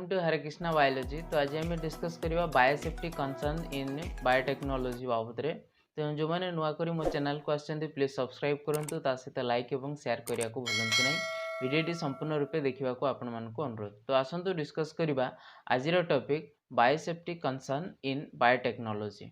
To Hare Krishna biology. तो आज आम डिस्कस करवा बायोसेफ्टी कंसर्न इन बायोटेक्नोलोजी बाबद में। तेणु जो मैंने नुआ कर मो चैनल को आसछन्ति प्लीज सब्सक्राइब करूँ, सहित लाइक और शेयर करने को भूलु नहीं। वीडियोटी संपूर्ण रूपे देखा आपण मानक अनुरोध। तो आसतु डिस्कस करवा आज topic biosafety concern in biotechnology.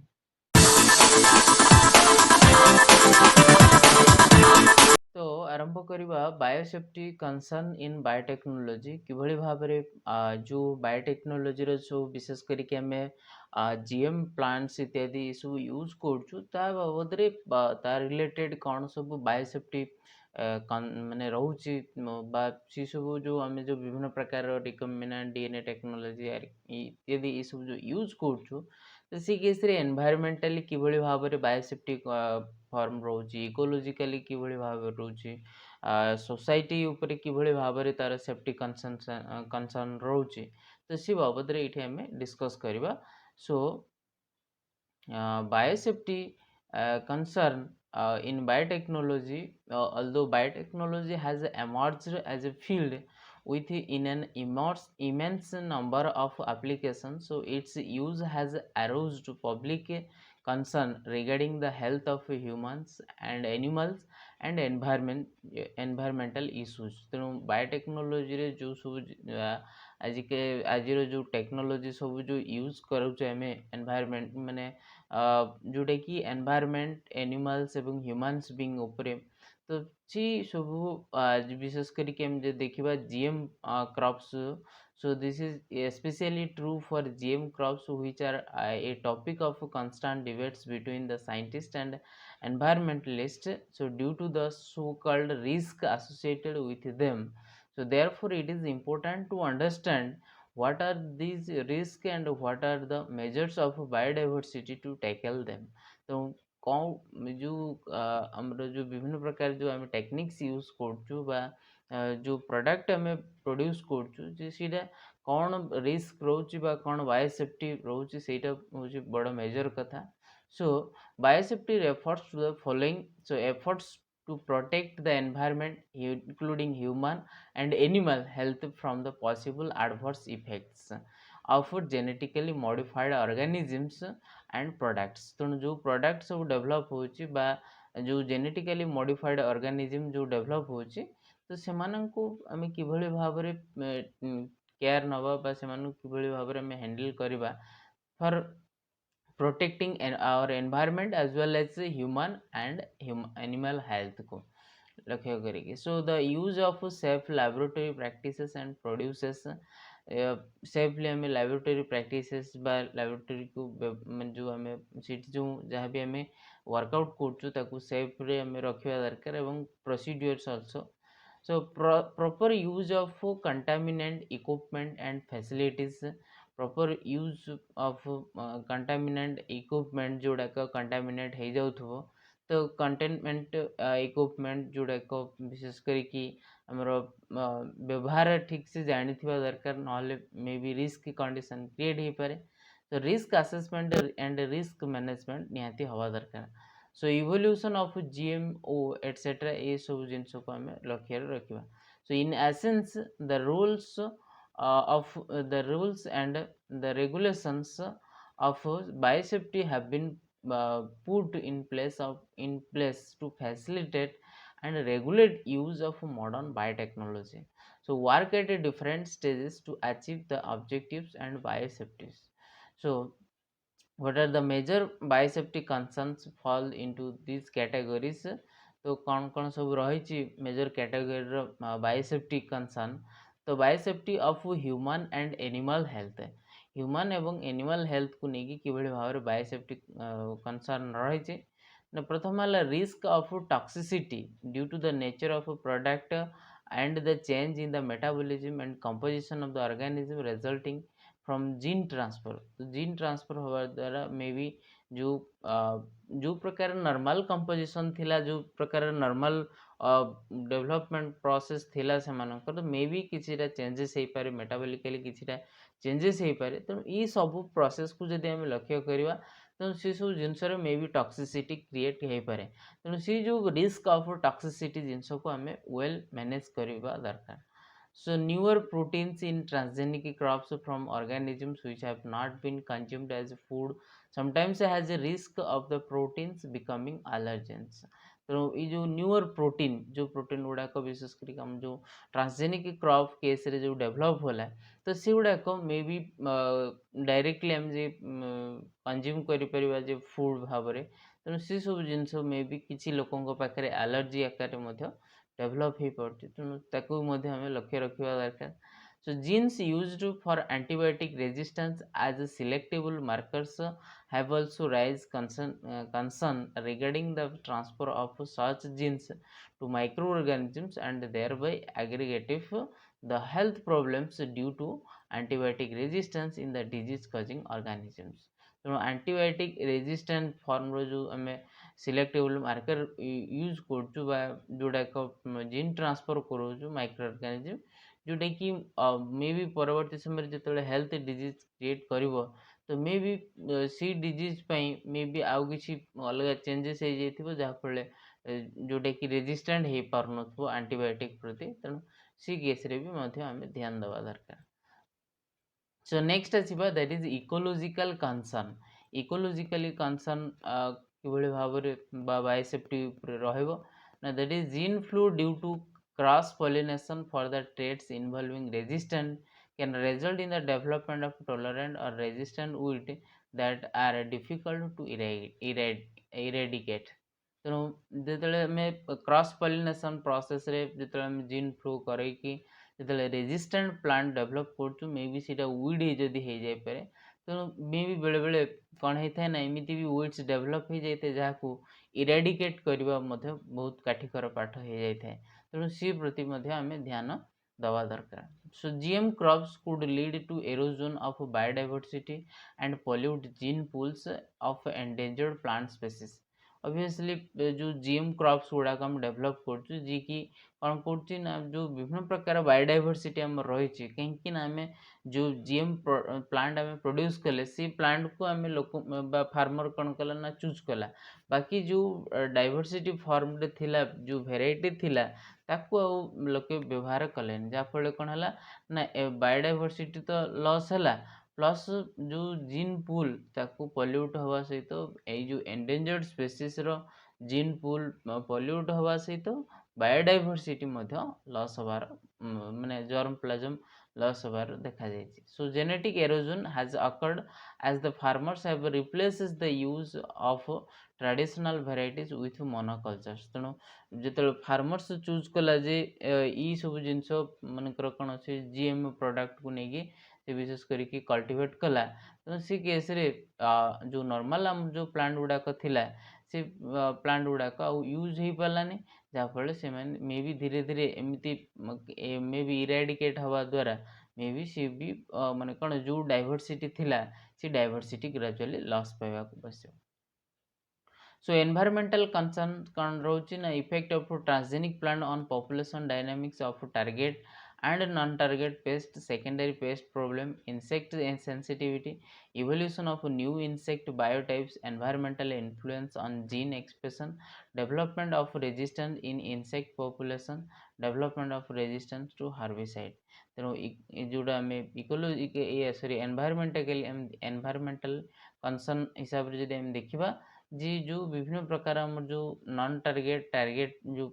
तो आरंभ करवा बायोसेफ्टी कंसर्न इन बायोटेक्नोलोजी किभली भाव में जो बायोटेक्नोलोजी जो विशेष करके आम जीएम प्लांट्स इत्यादि सब यूज कर बाबद रिलेटेड कौन सब बायोसेफ्टी माने रोचे सी सब जो आम जो विभिन्न प्रकार रिकम्बिनेंट डीएनए टेक्नोलोजी इत्यादि ये सब जो यूज कर तो सी केस एनवायरमेंटली किभली भाव में बायोसेफ्टी फॉर्म रोचे, इकोलॉजिकली किभली भाव में रोचे, सोसाइटी उपरे किभली भाव में तार सेफ्टी कंसर्न रोचे। तो सी बाबद ये आम डिस्कस करवा। सो biosafety concern in biotechnology, although biotechnology has emerged as a field with in an immense number of applications, so its use has aroused public concern regarding the health of humans and animals and environmental issues। तेणु biotechnology रे जो सब आज जो technology सब जो use करुचे आम एनवायरमेंट माने जोटा कि एनवायरमेंट एनिमल्स एवं ह्यूमन्स बीइंग उपरे। तो सी सब विशेष करके देखा GM crops. So this is specially true for GM crops which are a topic of constant debates between the scientists and environmentalists, so due to the so called risk associated with them, so therefore it is important to understand what are these risks and what are the measures of biodiversity to tackle them। तो कौन जो हमरो जो विभिन्न प्रकार जो आम techniques use कर जो प्रोडक्ट आम प्रोड्यूस कर कौन रिस्क रोचे कौन बायोसेफ्टी रोचे सेटा हूँ बड़ मेजर कथा। So biosafety refers to the following. So efforts to protect the environment including human and animal health from the possible adverse effects of genetically modified organisms and products। तेणु जो product सब develop होची बा जो genetically modified organism जो develop होची तो सेमानंकु आमे किभली भाव रे केयर नबा बा सेमानंकु किभली भाव रे आमे हैंडल करबा for protecting our environment as well as human and animal health को लक्ष्य करेगी। So the use of safe laboratory practices and produces safely हमें लैबोरेटरी प्रैक्टिसेस बा लैबोरेटरी को जो हमें सीट जो जहाँ भी हमें वर्कआउट कर सेफ रे हमें रखा दरकार एवं procedures also. So proper use of contaminant equipment and facilities, proper use of contaminant equipment जोड़ाक कंटामिनेट हो जाउथबो तो कंटेनमेंट इक्विपमेंट जोड़ाक विशेष करिकी हमर व्यवहार ठीक से जानी थिबा दरकार नहले maybe risk condition create हो पारे। तो risk assessment and risk management निहाती हवा दरकार। So evolution of GMO etcetera ये सब जिनस को आम लक्ष्य रखा। So in essence the rules of the rules and the regulations of biosafety have been put in place to facilitate and regulate use of modern biotechnology, so work at a different stages to achieve the objectives and biosafeties। So what are the major biosafety concerns fall into these categories? तो कौन सब रही major category biosafety concern. तो biosafety of human and animal health, human एवं animal health को लेकिन किभली भाव में बायोसेफ्टी कंसर्न रही। प्रथम है risk of toxicity due to the nature of product and the change in the metabolism and composition of the organism resulting from gene transfer. तो gene transfer होवा द्वारा मे बी जो प्रकार नॉर्मल कंपोजिशन थिला, जो प्रकार नॉर्मल डेवलपमेंट प्रोसेस थिला से मानकर तो मे बी किछिटा चेंजेस हो पारे, मेटाबॉलिकली किछिटा चेंजेस हो पारे। तो ये सब प्रोसेस को जदि आम लक्ष्य करवा तो सी सब जिनस मे बी टॉक्सिसिटी क्रिएट हो पारे। तेणु सी जो रिस्क ऑफ टॉक्सिसिटी जिनस को आम वेल मैनेज करवा दरकार। So newer proteins in transgenic crops from organisms which have not been consumed as food sometimes has a risk of the proteins becoming allergens. तो ये जो न्यूअर प्रोटीन जो protein गुड़ाक विशेषकर हम जो ट्रांसजेनिक क्रॉप केस रे जो डेवलप होला तो से गुड़ाक मे बी डायरेक्टली हम जे कंज्यूम करिपरिबा जे फूड भाबरे तेणु से सब जिनस मे बी किसी लोकों पाखे एलर्जी आकार डेभलप हो पड़े तेणु ताकू आम लक्ष्य रखा दरकार. So genes used for antibiotic resistance as selectable markers have also raised concern regarding the transfer of such genes to microorganisms and thereby aggregative the health problems due to antibiotic resistance in the disease causing organisms. ତେଣୁ antibiotic resistant ଫର୍ମର ଯେଉଁ ଆମେ selectable ମାର୍କର use କରୁଛୁ ବା ଯେଉଁଟା ଏକ ଜିନ୍ transfer କରାଉଛୁ micro organism ଯେଉଁଟାକି ମେ ବି ପରବର୍ତ୍ତୀ ସମୟରେ ଯେତେବେଳେ ହେଲ୍ଥ ଡିଜିଜ୍ କ୍ରିଏଟ୍ କରିବ ତ ମେ ବି ସେଇ ଡିଜିଜ୍ ପାଇଁ ମେ ବି ଆଉ କିଛି ଅଲଗା ଚେଞ୍ଜେସ୍ ହେଇଯାଇଥିବ ଯାହାଫଳରେ ଯେଉଁଟାକି ରେଜିଷ୍ଟାଣ୍ଟ ହେଇପାରୁନଥିବ ଆଣ୍ଟିବାୟୋଟିକ୍ ପ୍ରତି ତେଣୁ ସେ କେସ୍ରେ ବି ମଧ୍ୟ ଆମେ ଧ୍ୟାନ ଦେବା ଦରକାର. So next ଆସିବା that is ecological concern. Ecologically concern କିଭଳି ଭାବରେ ବା ବାୟୋସେଫ୍ଟି ଉପରେ ରହିବ ନା that is gene flow due to cross pollination for the traits involving resistant can result in the development of tolerant or resistant wheat that are difficult to eradicate. ତେଣୁ ଯେତେବେଳେ ଆମେ cross pollination ପ୍ରୋସେସ୍ରେ ଯେତେବେଳେ ଆମେ ଜିନ୍ flow କରେଇକି ଯେତେବେଳେ resistant plant develop କରୁଛୁ ମେ ବି ସେଇଟା weed ଯଦି ହେଇଯାଇପାରେ ତେଣୁ ମେ ବି ବେଳେବେଳେ କ'ଣ ହେଇଥାଏ ନା ଏମିତି ବି ୱିଡ୍ସ ଡେଭଲପ୍ ହେଇଯାଇଥାଏ ଯାହାକୁ ଇରାଡିକେଟ୍ କରିବା ମଧ୍ୟ ବହୁତ କାଠିକର ପାଠ ହେଇଯାଇଥାଏ ତେଣୁ ସେ ପ୍ରତି ମଧ୍ୟ ଆମେ ଧ୍ୟାନ ଦେବା ଦରକାର. So GM crops could lead to erosion of biodiversity and pollute gene pools of endangered plant species. Obviously जो जीएम क्रॉप्स गुड़ाक हम डेभलप कर जी कि कौन कर जो विभिन्न प्रकार बायोडाइवर्सिटी आम रही कहीं आम जो जीएम प्लांट आम प्रोड्यूस कले से प्लांट को आम लोक फार्मर कौन कला ना चूज कला बाकी जो डाइवर्सिटी फॉर्म रे थिला जो भेराइटी थिला ताकू लोके व्यवहार कले जहाँफल कौन है ना बायोडाइवर्सिटी तो लॉस है प्लस जो जीन पूल ताकू पल्यूट हवा सहित यही जो एंडेंजर्ड स्पेसीस रो जीन पूल पल्यूट हवा सहित बायोडाइवर्सिटी मध्य लॉस हबार माने जर्म प्लाज्म लॉस हबार देखा जायछि. So genetic erosion has occurred as the farmers have replaces the use of traditional varieties with monocultures. तेणु जो फार्मर्स चूज कला जे ई सब जिनस मनकर कौन अच्छे जीएम प्रोडक्ट को लेकिन से विशेष करके कल्टिवेट कला तो सी केस रे जो नॉर्मल आम जो प्लांट गुड़ाक थिला से प्लांट गुड़ाक यूज हो पारानी जहाँफल से मे भी धीरे धीरे एमती मे भी इराडिकेट हवा द्वारा मे भी सी भी माने कौन जो डाइवर्सिटी थिला से डाइवर्सिटी ग्रेजुअली लॉस पाइबा बस. So environmental concern कौन रोची ना effect of transgenic plant on population dynamics of target and non-target pest, secondary pest problem, insect sensitivity, evolution of new insect biotypes, environmental influence on gene expression, development of resistance in insect population, development of resistance to herbicide. ତେଣୁ ଯେଉଁଟା ଆମେ ecology ସରି ଏନଭାयରमेंटल concern ହିସାବରେ ଯଦି ଆମେ ଦେଖିବା जी जो विभिन्न प्रकार आम जो नॉन टारगेट टारगेट जो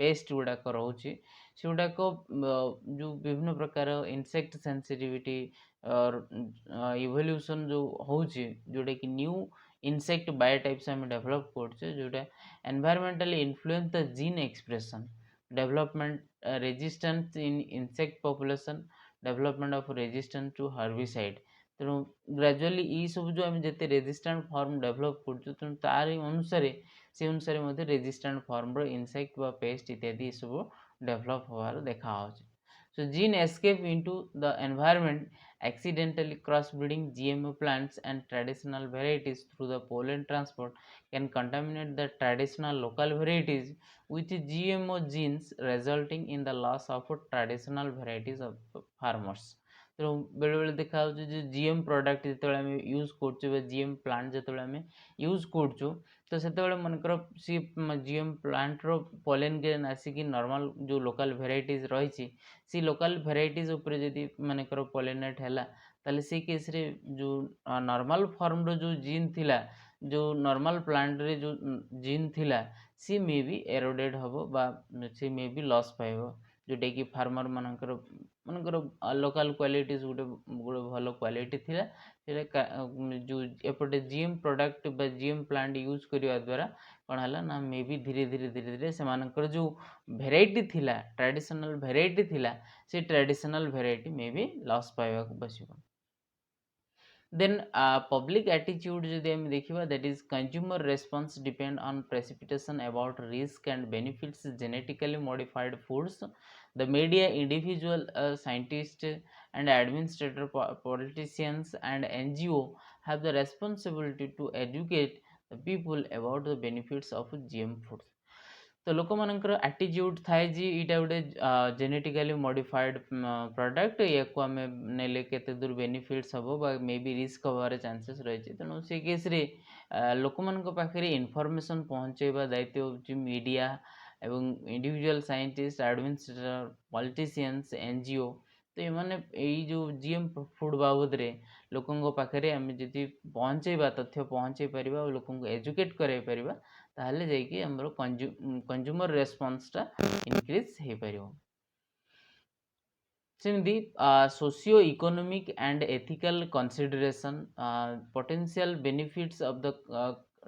पेस्ट गुड़ाक रोचे से गुड़ाक जो विभिन्न प्रकार इनसेक्ट सेंसिटिविटी और इवोल्यूशन जो होचे जोटा कि न्यू इनसेक्ट बायोटाइप्स आम डेवलप करछे जोटा environmentally influence the gene expression development resistance in insect population development of resistance to herbicide. तेणु ग्रेजुअली ये सब जो आम जिते रेजिस्टेंट फॉर्म डेवलप कर तेणु तार अनुसार से अनुसार रेजिस्टेंट फॉर्म इनसेक्ट व पेस्ट इत्यादि सब डेवलप होवार देखा. So gene escape into the environment accidentally crossbreeding GMO plants and traditional varieties through the pollen transport can contaminate the traditional local varieties with GMO genes resulting in the loss of traditional varieties of farmers. ତେଣୁ ବେଳେବେଳେ ଦେଖାଯାଉଛି ଯେ GM product ଯେତେବେଳେ ଆମେ use କରୁଛୁ ବା GM plant ଯେତେବେଳେ ଆମେ ୟୁଜ୍ କରୁଛୁ ତ ସେତେବେଳେ ମନେକର ସେ ଜିଏମ୍ ପ୍ଲାଣ୍ଟର ପଲେନ୍ ଗ୍ରେନ୍ ଆସିକି ନର୍ମାଲ୍ ଯେଉଁ ଲୋକାଲ୍ ଭେରାଇଟିଜ୍ ରହିଛି ସେ ଲୋକାଲ୍ ଭେରାଇଟିଜ୍ ଉପରେ ଯଦି ମନେକର ପଲେନେଟ୍ ହେଲା ତାହେଲେ ସେଇ କେସ୍ରେ ଯେଉଁ ନର୍ମାଲ୍ ଫର୍ମର ଯେଉଁ ଜିନ୍ ଥିଲା ଯେଉଁ ନର୍ମାଲ୍ ପ୍ଲାଣ୍ଟରେ ଯେଉଁ ଜିନ୍ ଥିଲା ସି ମେ ବି ଏରୋଡେଡ଼୍ ହେବ ବା ସେ ମେ ବି ଲସ୍ ପାଇବ ଯେଉଁଟାକି ଫାର୍ମର ମାନଙ୍କର ମନେକର ଲୋକାଲ୍ କ୍ୱାଲିଟିଜ୍ ଗୋଟେ ଭଲ କ୍ୱାଲିଟି ଥିଲା ସେଇଟା ଯେଉଁ ଏପଟେ ଜିଏମ୍ ପ୍ରଡ଼କ୍ଟ ବା ଜିଏମ୍ ପ୍ଲାଣ୍ଟ ୟୁଜ୍ କରିବା ଦ୍ୱାରା କ'ଣ ହେଲା ନା ମେ ବି ଧୀରେ ଧୀରେ ସେମାନଙ୍କର ଯେଉଁ ଭେରାଇଟି ଥିଲା ଟ୍ରାଡ଼ିସନାଲ୍ ଭେରାଇଟି ଥିଲା ସେ ଟ୍ରାଡ଼ିସନାଲ୍ ଭେରାଇଟି ମେ ବି ଲସ୍ ପାଇବାକୁ ବସିବ। Then public attitude ଯଦି ଆମେ ଦେଖିବା that is consumer response depend on precipitation about risk and benefits genetically modified foods. The media, individual scientists and administrator, politicians and NGO have the responsibility to educate the people about the benefits of GM foods. ତ ଲୋକମାନଙ୍କର ଆଟିଚ୍ୟୁଡ଼ ଥାଏ ଯେ ଏଇଟା ଗୋଟେ genetically ମଡ଼ିଫାଏଡ଼୍ product ୟାକୁ ଆମେ ନେଲେ କେତେ ଦୂର ବେନିଫିଟ୍ସ ହେବ ବା ମେ ବି ରିସ୍କ ହେବାର ଚାନ୍ସେସ୍ ରହିଛି ତେଣୁ ସେ କେସ୍ରେ ଲୋକମାନଙ୍କ ପାଖରେ ଇନଫର୍ମେସନ୍ ପହଞ୍ଚାଇବା ଦାୟିତ୍ୱ ହେଉଛି ମିଡ଼ିଆ ଏବଂ ଇଣ୍ଡିଭିଜୁଆଲ୍ ସାଇଣ୍ଟିଷ୍ଟ ଆଡ଼ମିନିଷ୍ଟ୍ରେଟର ପଲିଟିସିଆନ୍ସ NGO ତ ଏମାନେ ଏଇ ଯେଉଁ ଜିଏମ୍ ଫୁଡ଼୍ ବାବଦରେ ଲୋକଙ୍କ ପାଖରେ ଆମେ ଯଦି ପହଞ୍ଚାଇବା ତଥ୍ୟ ପହଞ୍ଚାଇ ପାରିବା ଆଉ ଲୋକଙ୍କୁ ଏଜୁକେଟ୍ କରାଇ ପାରିବା ତାହେଲେ ଯାଇକି ଆମର କଞ୍ଜୁମର ରେସ୍ପନ୍ସଟା ଇନକ୍ରିଜ୍ ହେଇପାରିବ। ସେମିତି socio economic and ethical consideration, potential benefits of the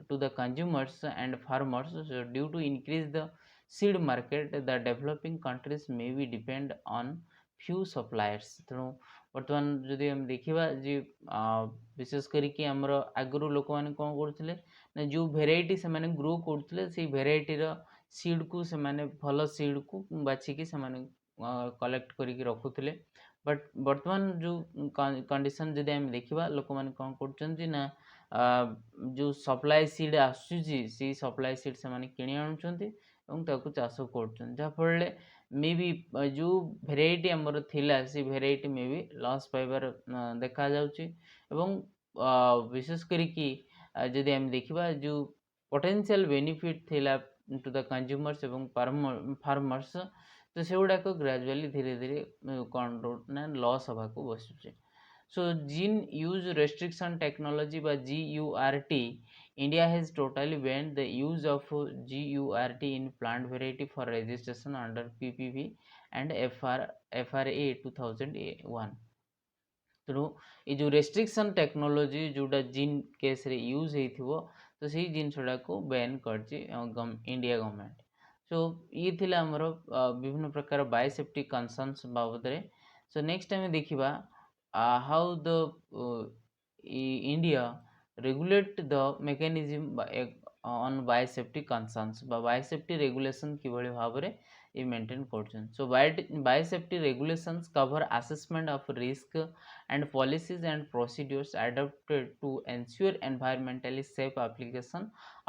to the consumers and farmers. So due to increase the seed market, the developing countries may be depend on few suppliers। ତେଣୁ ବର୍ତ୍ତମାନ ଯଦି ଆମେ ଦେଖିବା ଯେ ବିଶେଷ କରିକି ଆମର ଆଗରୁ ଲୋକମାନେ କ'ଣ କରୁଥିଲେ ନା ଯେଉଁ ଭେରାଇଟି ସେମାନେ ଗ୍ରୋ କରୁଥିଲେ ସେଇ ଭେରାଇଟିର ସିଡ଼୍କୁ ସେମାନେ ଭଲ ସିଡ଼୍କୁ ବାଛିକି ସେମାନେ କଲେକ୍ଟ କରିକି ରଖୁଥିଲେ ବଟ୍ ବର୍ତ୍ତମାନ ଯେଉଁ କଣ୍ଡିସନ୍ ଯଦି ଆମେ ଦେଖିବା ଲୋକମାନେ କ'ଣ କରୁଛନ୍ତି ନା ଯେଉଁ ସପ୍ଲାଏ ସିଡ଼୍ ଆସୁଛି ସେଇ ସପ୍ଲାଏ ସିଡ଼୍ ସେମାନେ କିଣି ଆଣୁଛନ୍ତି ଏବଂ ତାକୁ ଚାଷ କରୁଛନ୍ତି ଯାହାଫଳରେ ମେ ବି ଯେଉଁ ଭେରାଇଟି ଆମର ଥିଲା ସେ ଭେରାଇଟି ମେ ବି ଲସ୍ ପାଇବାର ଦେଖାଯାଉଛି ଏବଂ ବିଶେଷ କରିକି ଯଦି ଆମେ ଦେଖିବା ଯେଉଁ ପଟେନ୍ସିଆଲ୍ ବେନିଫିଟ୍ ଥିଲା ଟୁ ଦ କନଜ୍ୟୁମର୍ସ ଏବଂ ଫାର୍ମର୍ସ ତ ସେଗୁଡ଼ାକ ଗ୍ରାଜୁଆଲି ଧୀରେ ଧୀରେ କ'ଣ ନା ଲସ୍ ହେବାକୁ ବସୁଛି। So gene use restriction technology by GURT, India has totally banned the use of GURT in plant variety for registration under PPV and FRA 2001। ତେଣୁ ଏ ଯେଉଁ ରେଷ୍ଟ୍ରିକ୍ସନ୍ ଟେକ୍ନୋଲୋଜି ଯେଉଁଟା ଜିନ୍ କେସ୍ରେ ୟୁଜ୍ ହେଇଥିବ ତ ସେଇ ଜିନିଷଟାକୁ ବ୍ୟାନ୍ କରିଛି ଇଣ୍ଡିଆ ଗଭର୍ଣ୍ଣମେଣ୍ଟ। ସୋ ଇଏ ଥିଲା ଆମର ବିଭିନ୍ନ ପ୍ରକାର ବାୟୋସେଫ୍ଟି କନସର୍ନସ୍ ବାବଦରେ। ସୋ ନେକ୍ସଟ ଆମେ ଦେଖିବା how the India regulate the mechanism on biosafety concerns বা biosafety regulation কিভাবে ভাବରେ ଏ maintain କରୁଛନ୍ତି। So biosafety regulations cover assessment of risk and policies and procedures adopted to ensure environmentally safe application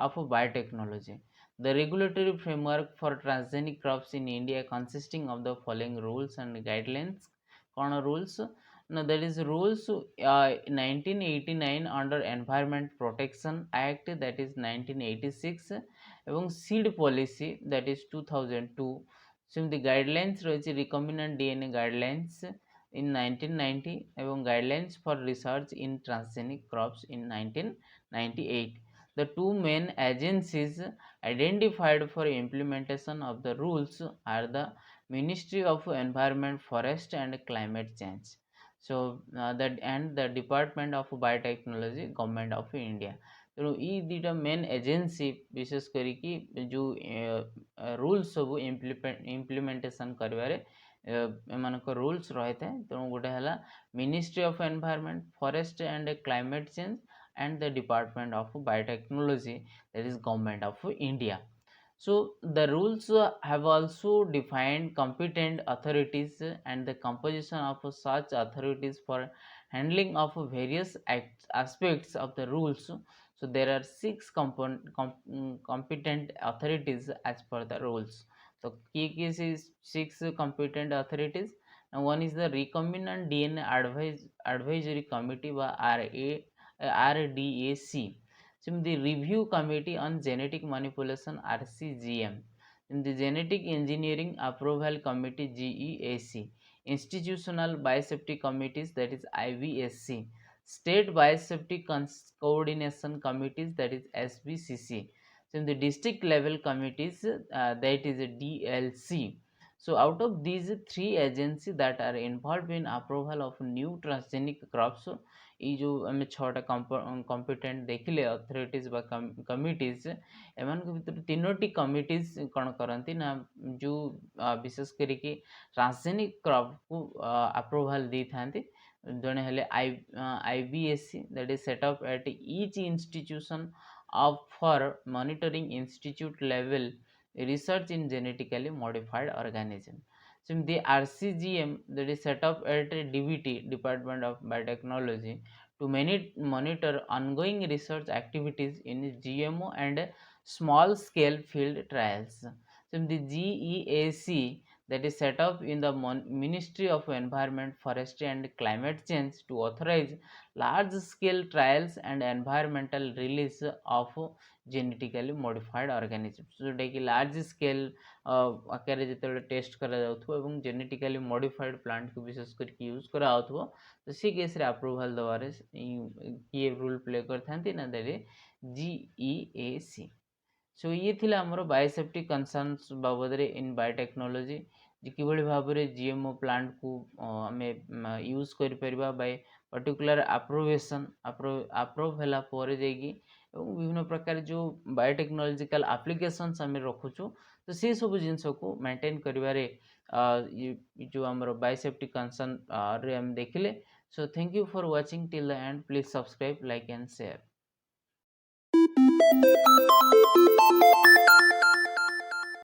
of biotechnology। The regulatory framework for transgenic crops in India consisting of the following rules and guidelines। କ'ଣ rules? Now that is rules 1989 under Environment Protection Act that is 1986 এবং seed policy that is 2002 ସେମିତି guidelines ରହିଛି recombinant DNA guidelines in 1990 ଏବଂ guidelines for research in transgenic crops in 1998। The two main agencies identified for implementation of the rules are the Ministry of Environment, Forest and Climate Change। So that and the Department of Biotechnology, Government of India। ତେଣୁ ଇ ଦୁଇଟା main agency ବିଶେଷ କରିକି ଯେଉଁ rules ସବୁ implementation କରିବାରେ ଏମାନଙ୍କ rules ରହିଥାଏ। ତେଣୁ ଗୋଟେ ହେଲା ministry of environment, forest and climate change and the Department of Biotechnology that is Government of India। So the rules have also defined competent authorities and the composition of such authorities for handling of various aspects of the rules। So there are 6 competent authorities as per the rules। तो किए किए से 6 competent authorities and one is the recombinant DNA advisory committee by RDAC. So the review committee on genetic manipulation RCGM. In the genetic engineering approval committee GEAC. Institutional biosafety committees, that is IBSC. State biosafety coordination committees, that is SBCC. So in the district level committees, that is a DLC. So out of these three agencies that are involved in approval of new transgenic crops, ये जो आम छटा competent देखिले authorities बा committees एमान भितर तीनोटी committees कौन करती ना जो विशेष करिकी ट्रांसजेनिक क्रॉप को अप्रूवल दी था जड़े हेले IBSC, that is set up at each institution of for monitoring institute level research in genetically modified organism. So the RCGM, that is set up at DBT, Department of Biotechnology, to monitor ongoing research activities in GMO and small scale field trials. So the GEAC, that is set up in the Ministry of Environment, Forestry and Climate Change to authorize large scale trials and environmental release of genetically modified organisms. So जोटा large scale आकार जो test करा genetically modified plant को विशेष करके use करा तो सी case रे approval दबारे किए रोल प्ले करथांती ना दैट GEAC. सो ये थिला हमरो बायोसेफ्टी कंसर्न्स बाबद रे इन बायोटेक्नोलॉजी जे किभଳି भाबरे जीएमओ प्लांट को आमे यूज करि परिबा बाय पर्टिकुलर अप्रूवेशन अप्रूव होला परे जेगी एवं विभिन्न प्रकार जो बायोटेक्नोलॉजिकल एप्लीकेशंस आमे रखुछु तो से सब जिंस को मेंटेन करिवारे जो हमरो बायोसेफ्टी कंसर्न रे हम देखिले. So thank you for watching till the end. Please subscribe, like and share.